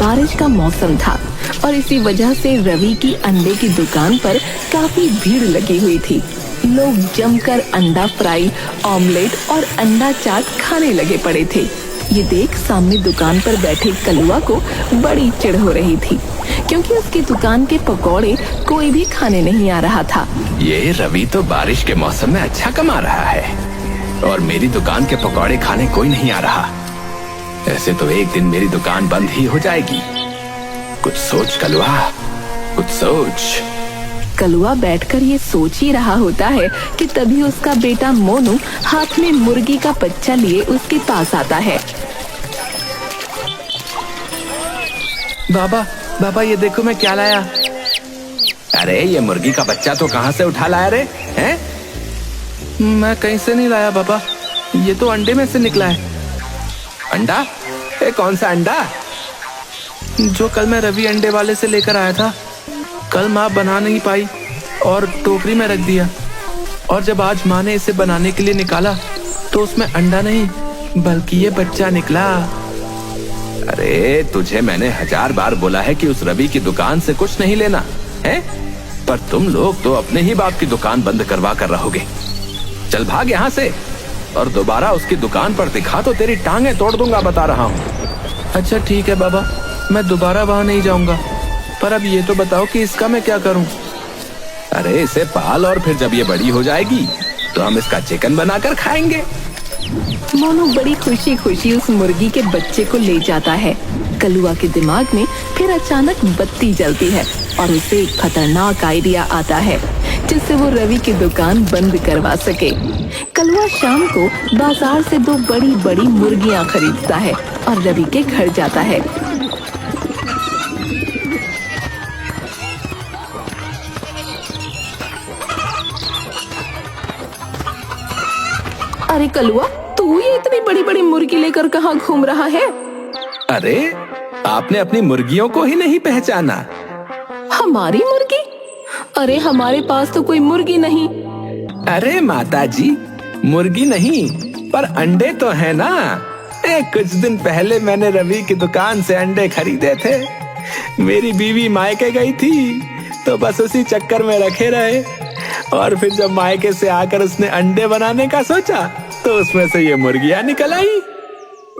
बारिश का मौसम था और इसी वजह से रवि की अंडे की दुकान पर काफी भीड़ लगी हुई थी। लोग जमकर अंडा फ्राई, ऑमलेट और अंडा चाट खाने लगे पड़े थे। ये देख सामने दुकान पर बैठे कलुआ को बड़ी चिढ़ हो रही थी, क्योंकि उसकी दुकान के पकौड़े कोई भी खाने नहीं आ रहा था। ये रवि तो बारिश के मौसम में अच्छा कमा रहा है और मेरी दुकान के पकौड़े खाने कोई नहीं आ रहा। ऐसे तो एक दिन मेरी दुकान बंद ही हो जाएगी। कुछ सोच कलुआ, कुछ सोच। कलुआ बैठकर ये सोच ही रहा होता है कि तभी उसका बेटा मोनू हाथ में मुर्गी का बच्चा लिए उसके पास आता है। बाबा, बाबा ये देखो मैं क्या लाया। अरे ये मुर्गी का बच्चा तो कहाँ से उठा लाया रे? हैं? मैं कहीं से नहीं लाया बाबा, ये तो अंडे में से निकला है। अंडा? कौन सा अंडा? जो कल मैं रवि अंडे वाले से लेकर आया था। कल माँ बना नहीं पाई और टोकरी में रख दिया, और जब आज माँ ने इसे बनाने के लिए निकाला तो उसमें अंडा नहीं बल्कि ये बच्चा निकला। अरे तुझे मैंने 1000 बार बोला है कि उस रवि की दुकान से कुछ नहीं लेना है, पर तुम लोग तो अपने ही बाप की दुकान बंद करवा कर रहोगे। चल भाग यहाँ से, और दोबारा उसकी दुकान पर दिखा तो तेरी टांगे तोड़ दूंगा, बता रहा हूँ। अच्छा ठीक है बाबा, मैं दोबारा वहाँ नहीं जाऊंगा, पर अब ये तो बताओ कि इसका मैं क्या करूं? अरे इसे पाल और फिर जब ये बड़ी हो जाएगी तो हम इसका चिकन बनाकर खाएंगे। मोनू बड़ी खुशी खुशी उस मुर्गी के बच्चे को ले जाता है। कलुआ के दिमाग में फिर अचानक बत्ती जलती है और उसे एक खतरनाक आइडिया आता है जिससे वो रवि की दुकान बंद करवा सके। कलुआ शाम को बाजार से 2 बड़ी बड़ी मुर्गियां खरीदता है और रवि के घर जाता है। अरे कलुआ, तू ये इतनी बड़ी बड़ी मुर्गी लेकर कहाँ घूम रहा है? अरे आपने अपनी मुर्गियों को ही नहीं पहचाना? हमारी मुर्गी? अरे हमारे पास तो कोई मुर्गी नहीं। अरे माता जी, मुर्गी नहीं पर अंडे तो है ना। कुछ दिन पहले मैंने रवि की दुकान से अंडे खरीदे थे। मेरी बीवी मायके गई थी तो बस उसी चक्कर में रखे रहे, और फिर जब मायके से आकर उसने अंडे बनाने का सोचा तो उसमें से ये मुर्गियां निकल आई।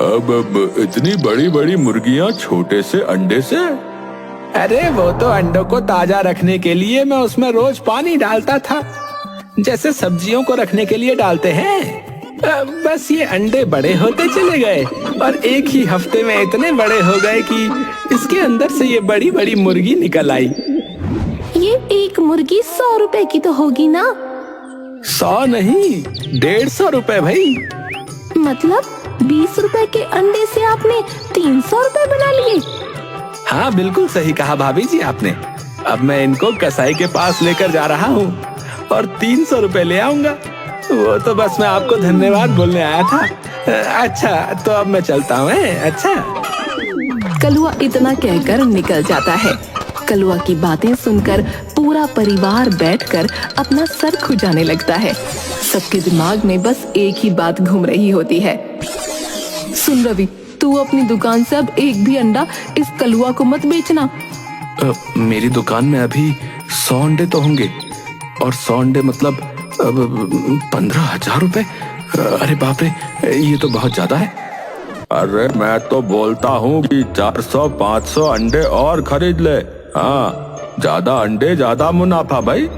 अब इतनी बड़ी बड़ी मुर्गियां छोटे से अंडे से? अरे वो तो अंडों को ताजा रखने के लिए मैं उसमें रोज पानी डालता था, जैसे सब्जियों को रखने के लिए डालते हैं। बस ये अंडे बड़े होते चले गए और एक ही हफ्ते में इतने बड़े हो गए कि इसके अंदर से ये बड़ी बड़ी मुर्गी निकल आई। ये एक मुर्गी 100 रुपए की तो होगी ना? 100 नहीं, 150 रुपए भाई। मतलब 20 रुपए के अंडे से आपने 300 रुपए बना लिए? हाँ बिल्कुल सही कहा भाभी जी आपने। अब मैं इनको कसाई के पास लेकर जा रहा हूँ और 300 रुपए ले आऊंगा। वो तो बस मैं आपको धन्यवाद बोलने आया था। अच्छा तो अब मैं चलता हूँ। अच्छा। कलुआ इतना कहकर निकल जाता है। कलुआ की बातें सुनकर पूरा परिवार बैठकर अपना सर खुजाने लगता है। सबके दिमाग में बस एक ही बात घूम रही होती है। सुन रवि, तू अपनी दुकान से अब एक भी अंडा इस कलुआ को मत बेचना। मेरी दुकान में अभी 100 अंडे तो होंगे, और 100 अंडे मतलब 15,000 रुपए। अरे बाप रे, ये तो बहुत ज्यादा है। अरे मैं तो बोलता हूँ कि 400-500 अंडे और खरीद ले। हाँ, ज्यादा अंडे ज्यादा मुनाफा भाई,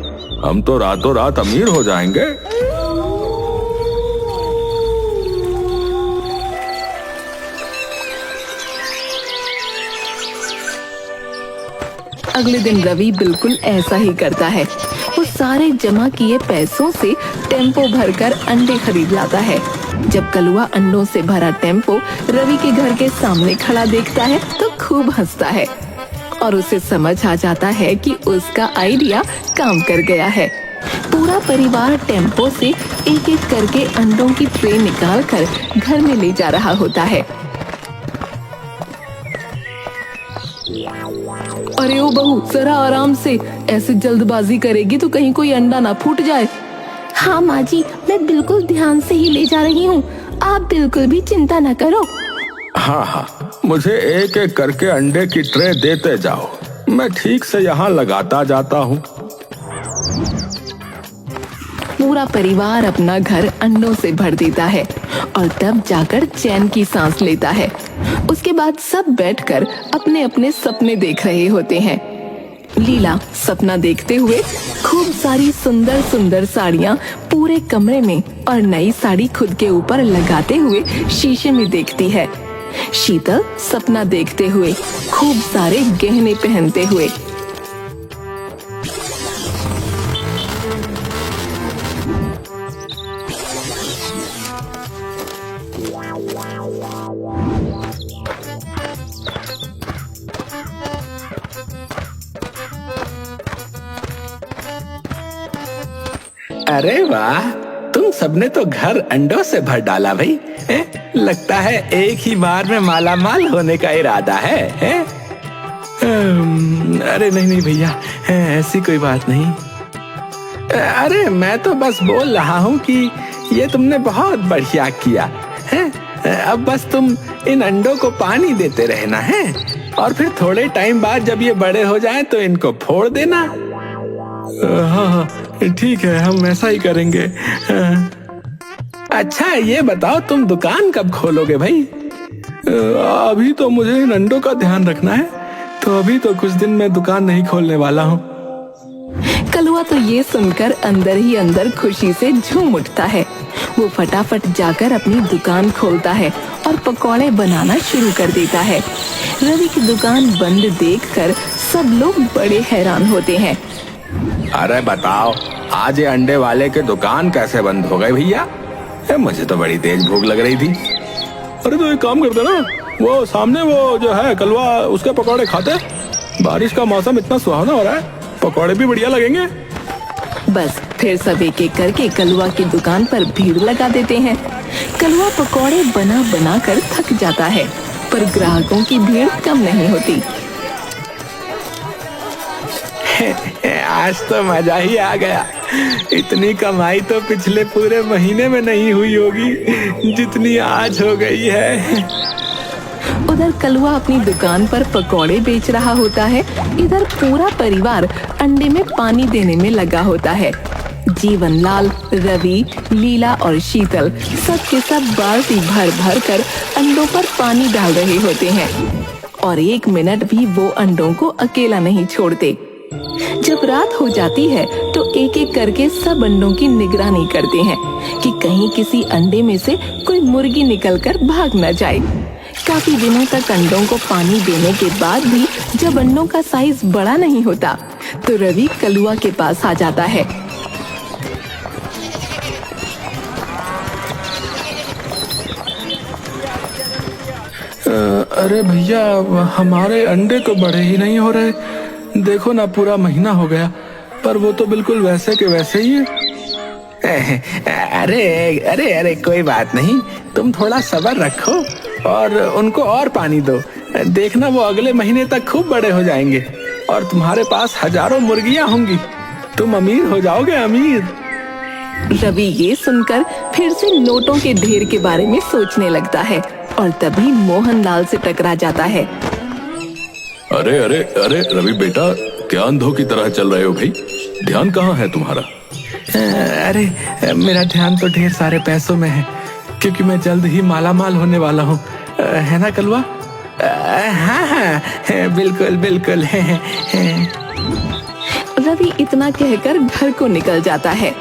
हम तो रातों रात अमीर हो जाएंगे। अगले दिन रवि बिल्कुल ऐसा ही करता है। वो सारे जमा किए पैसों से टेम्पो भरकर अंडे खरीद लाता है। जब कलुआ अंडों से भरा टेम्पो रवि के घर के सामने खड़ा देखता है तो खूब हंसता है और उसे समझ आ जाता है कि उसका आइडिया काम कर गया है। पूरा परिवार टेम्पो से एक एक करके अंडों की ट्रे निकाल कर घर में ले जा रहा होता है। अरे ओ बहू, जरा आराम से, ऐसे जल्दबाजी करेगी तो कहीं कोई अंडा ना फूट जाए। हाँ माँ जी, मैं बिल्कुल ध्यान से ही ले जा रही हूँ, आप बिल्कुल भी चिंता न करो। हाँ हाँ, मुझे एक एक करके अंडे की ट्रे देते जाओ, मैं ठीक से यहाँ लगाता जाता हूँ। पूरा परिवार अपना घर अंडों से भर देता है और तब जाकर चैन की सांस लेता है। उसके बाद सब बैठकर अपने अपने सपने देख रहे होते हैं। लीला सपना देखते हुए खूब सारी सुंदर सुंदर साड़ियाँ पूरे कमरे में और नई साड़ी खुद के ऊपर लगाते हुए शीशे में देखती है। शीतल सपना देखते हुए खूब सारे गहने पहनते हुए। अरे वाह, तुम सबने तो घर अंडों से भर डाला भाई। लगता है एक ही बार में माला माल होने का इरादा है, अरे नहीं नहीं भैया, ऐसी कोई बात नहीं। अरे मैं तो बस बोल रहा हूँ कि ये तुमने बहुत बढ़िया किया है। अब बस तुम इन अंडों को पानी देते रहना है और फिर थोड़े टाइम बाद जब ये बड़े हो जाएं तो इनको फोड़ देना। हाँ, ठीक है, हम ऐसा ही करेंगे। अच्छा ये बताओ, तुम दुकान कब खोलोगे भाई? अभी तो मुझे इन अंडों का ध्यान रखना है, तो अभी तो कुछ दिन में दुकान नहीं खोलने वाला हूँ। कलुआ तो ये सुनकर अंदर ही अंदर खुशी से झूम उठता है। वो फटाफट जाकर अपनी दुकान खोलता है और पकौड़े बनाना शुरू कर देता है। रवि की दुकान बंद देखकर सब लोग बड़े हैरान होते हैं। अरे बताओ, आज ये अंडे वाले के दुकान कैसे बंद हो गए भैया? मुझे तो बड़ी तेज भूख लग रही थी। अरे तो एक काम करते ना, वो सामने वो जो है कलवा, उसके पकौड़े खाते। बारिश का मौसम इतना सुहावना हो रहा है, पकौड़े भी बढ़िया लगेंगे। बस फिर सब एक एक करके कलुआ की दुकान पर भीड़ लगा देते हैं। कलुआ पकौड़े बना बना कर थक जाता है, पर ग्राहकों की भीड़ कम नहीं होती। आज तो मजा ही आ गया। इतनी कमाई तो पिछले पूरे महीने में नहीं हुई होगी जितनी आज हो गई है। उधर कलुआ अपनी दुकान पर पकौड़े बेच रहा होता है, इधर पूरा परिवार अंडे में पानी देने में लगा होता है। जीवनलाल, रवि, लीला और शीतल सब के सब बाल्टी भर भर कर अंडों पर पानी डाल रहे होते हैं और एक मिनट भी वो अंडों को अकेला नहीं छोड़ते। जब रात हो जाती है तो एक एक करके सब अंडों की निगरानी करते हैं कि कहीं किसी अंडे में से कोई मुर्गी निकलकर भाग न जाए। काफी दिनों तक अंडों को पानी देने के बाद भी जब अंडों का साइज बड़ा नहीं होता तो रवि कलुआ के पास आ जाता है। अरे भैया, हमारे अंडे तो बड़े ही नहीं हो रहे। देखो ना, पूरा महीना हो गया पर वो तो बिल्कुल वैसे के वैसे ही है। अरे अरे अरे कोई बात नहीं, तुम थोड़ा सब्र रखो और उनको और पानी दो। देखना वो अगले महीने तक खूब बड़े हो जाएंगे और तुम्हारे पास हजारों मुर्गियां होंगी। तुम अमीर हो जाओगे, अमीर। रवि ये सुनकर फिर से नोटों के ढेर के बारे में सोचने लगता है और तभी मोहनलाल से टकरा जाता है। अरे अरे अरे रवि बेटा, क्या अंधों की तरह चल रहे हो भाई? ध्यान कहाँ है तुम्हारा? अरे मेरा ध्यान तो ढेर सारे पैसों में है, क्योंकि मैं जल्द ही माला माल होने वाला हूँ, है ना कलवा? हाँ हाँ बिल्कुल बिल्कुल। रवि इतना कहकर घर को निकल जाता है।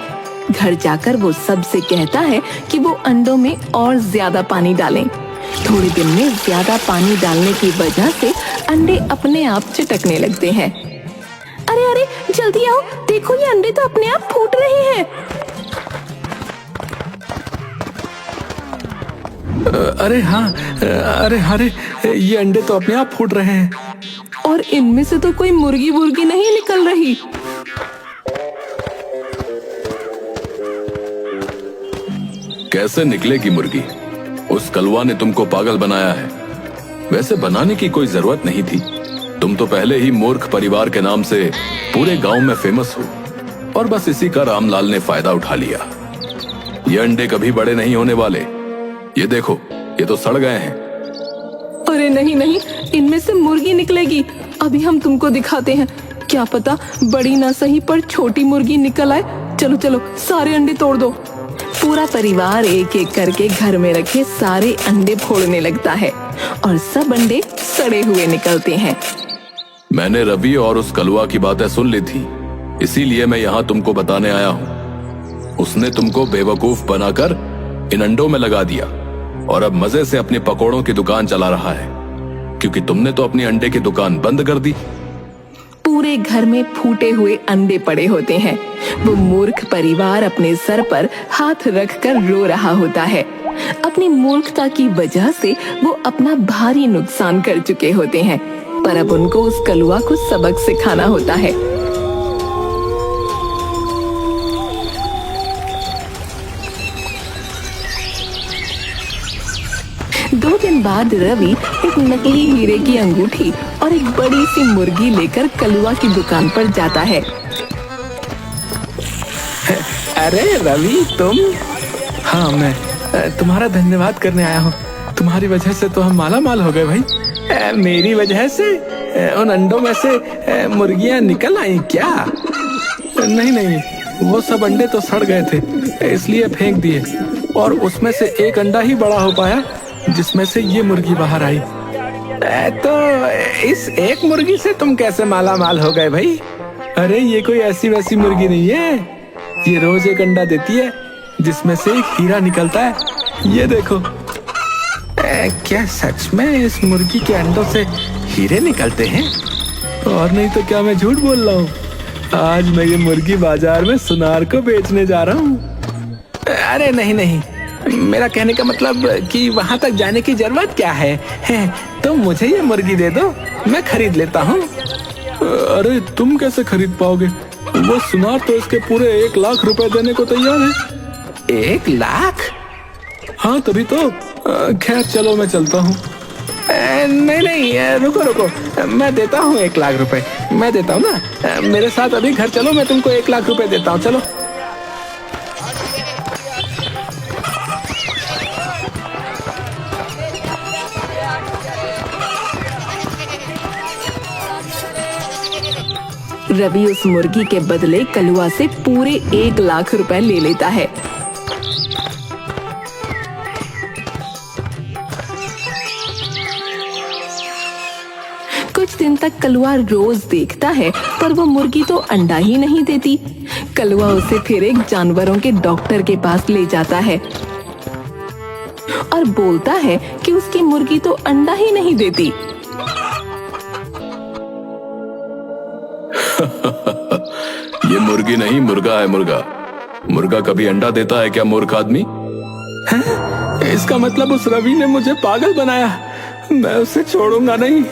घर जाकर वो सबसे कहता है कि वो अंडों में और ज्यादा पानी डालें। थोड़े दिन में ज्यादा पानी डालने की वजह से अंडे अपने आप चिटकने लगते हैं। अरे अरे जल्दी आओ, देखो ये अंडे तो अपने आप फूट रहे हैं। अरे हाँ, अरे ये अंडे तो अपने आप फूट रहे हैं और इनमें से तो कोई मुर्गी वुर्गी नहीं निकल रही। कैसे निकलेगी मुर्गी? उस कलवा ने तुमको पागल बनाया है। वैसे बनाने की कोई जरूरत नहीं थी। तुम तो पहले ही मूर्ख परिवार के नाम से पूरे गांव में फेमस हो और बस इसी का रामलाल ने फायदा उठा लिया। ये अंडे कभी बड़े नहीं होने वाले। ये देखो, ये तो सड़ गए हैं। अरे नहीं नहीं, इनमें से मुर्गी निकलेगी। अभी हम तुमको दिखाते हैं, क्या पता बड़ी ना सही पर छोटी मुर्गी निकल आए। चलो चलो, सारे अंडे तोड़ दो। पूरा परिवार एक एक करके घर में रखे सारे अंडे फोड़ने लगता है और सब अंडे सड़े हुए निकलते हैं। मैंने रवि और उस कलवा की बातें सुन ली थी, इसीलिए मैं यहाँ तुमको बताने आया हूँ। उसने तुमको बेवकूफ बनाकर इन अंडों में लगा दिया और अब मजे से अपनी पकौड़ों की दुकान चला रहा है, क्योंकि तुमने तो अपनी अंडे की दुकान बंद कर दी। पूरे घर में फूटे हुए अंडे पड़े होते हैं। वो मूर्ख परिवार अपने सर पर हाथ रखकर रो रहा होता है। अपनी मूर्खता की वजह से वो अपना भारी नुकसान कर चुके होते हैं, पर अब उनको उस कलुआ को सबक सिखाना होता है। दो दिन बाद रवि एक नकली हीरे की अंगूठी और एक बड़ी सी मुर्गी लेकर कलुआ की दुकान पर जाता है। अरे रवि, तुम? हाँ, मैं तुम्हारा धन्यवाद करने आया हूँ। तुम्हारी वजह से तो हम माला माल हो गए भाई। मेरी वजह से उन अंडों में से मुर्गियाँ निकल आई क्या? नहीं नहीं, वो सब अंडे तो सड़ गए थे, इसलिए फेंक दिए, और उसमें से एक अंडा ही बड़ा हो पाया जिसमें से ये मुर्गी बाहर आई। तो इस एक मुर्गी से तुम कैसे माला माल हो गए भाई? अरे ये कोई ऐसी वैसी मुर्गी नहीं है, ये रोज एक अंडा देती है जिसमें से एक हीरा निकलता है। ये देखो। क्या सच में इस मुर्गी के अंडों से हीरे निकलते हैं? और नहीं तो क्या मैं झूठ बोल रहा हूँ? आज मैं ये मुर्गी बाजार में सुनार को बेचने जा रहा हूँ। अरे नहीं नहीं, मेरा कहने का मतलब कि वहाँ तक जाने की जरूरत क्या है? तो मुझे ये मुर्गी दे दो, मैं खरीद लेता हूँ। अरे तुम कैसे खरीद पाओगे? वो सुनार तो इसके पूरे 1 लाख रुपए देने को तैयार है। 1 लाख? हाँ तभी तो। खैर चलो, मैं चलता हूँ। नहीं नहीं, रुको रुको, मैं देता हूँ 1 लाख रुपए, मैं देता हूँ ना। मेरे साथ अभी घर चलो, मैं तुमको 1 लाख रुपए देता हूँ, चलो। रवि उस मुर्गी के बदले कलुआ से पूरे 1 लाख रुपए ले लेता है। कुछ दिन तक कलुआ रोज देखता है, पर वो मुर्गी तो अंडा ही नहीं देती। कलुआ उसे फिर एक जानवरों के डॉक्टर के पास ले जाता है और बोलता है कि उसकी मुर्गी तो अंडा ही नहीं देती। ये मुर्गी नहीं, मुर्गा है, मुर्गा। मुर्गा कभी अंडा देता है क्या, मूर्ख आदमी? इसका मतलब उस रवि ने मुझे पागल बनाया। मैं उसे छोड़ूंगा नहीं।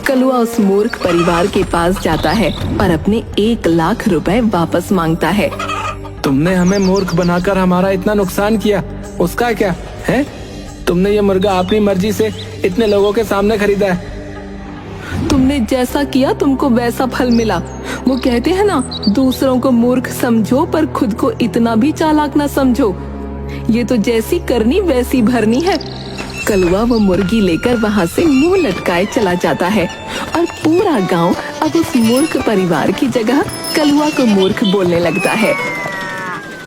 कलुआ उस मूर्ख परिवार के पास जाता है और अपने 1 लाख रुपए वापस मांगता है। तुमने हमें मूर्ख बनाकर हमारा इतना नुकसान किया, उसका क्या है? तुमने ये मुर्गा अपनी मर्जी से इतने लोगों के सामने खरीदा है। तुमने जैसा किया तुमको वैसा फल मिला। वो कहते हैं ना, दूसरों को मूर्ख समझो पर खुद को इतना भी चालाक ना समझो। ये तो जैसी करनी वैसी भरनी है। कलुआ वो मुर्गी लेकर वहाँ से मुंह लटकाए चला जाता है और पूरा गांव अब उस मूर्ख परिवार की जगह कलुआ को मूर्ख बोलने लगता है।